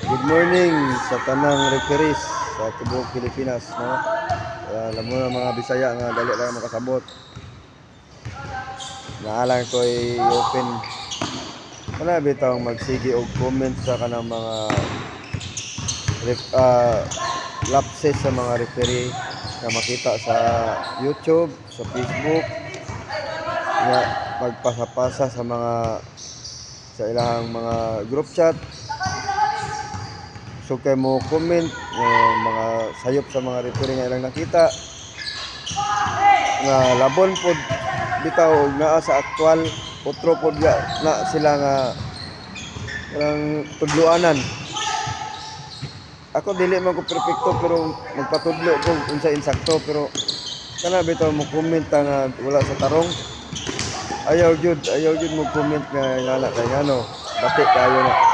Good morning sa tanang referees sa tibuok Pilipinas, no? Alam mo na mga Bisaya nga dali lang makasabot. Naalang ko i-open. Wala bitaw magsigi og comment sa kanang mga lapses sa mga referee na makita sa YouTube, sa Facebook, nga magpasapasa sa sa ilahang mga group chat. So kay mo comment mga sayop sa mga referee nga ilang nakita nga labon pod bitaw og naa sa aktual otro pod na sila nga kanang tudloanan. Ako dili man ko perpekto pero magpatudlo ko unsa insakto, pero kana bitaw mo comment nga wala sa tarong. Ayaw jud mo comment nga ingana kay ngano bati kayo na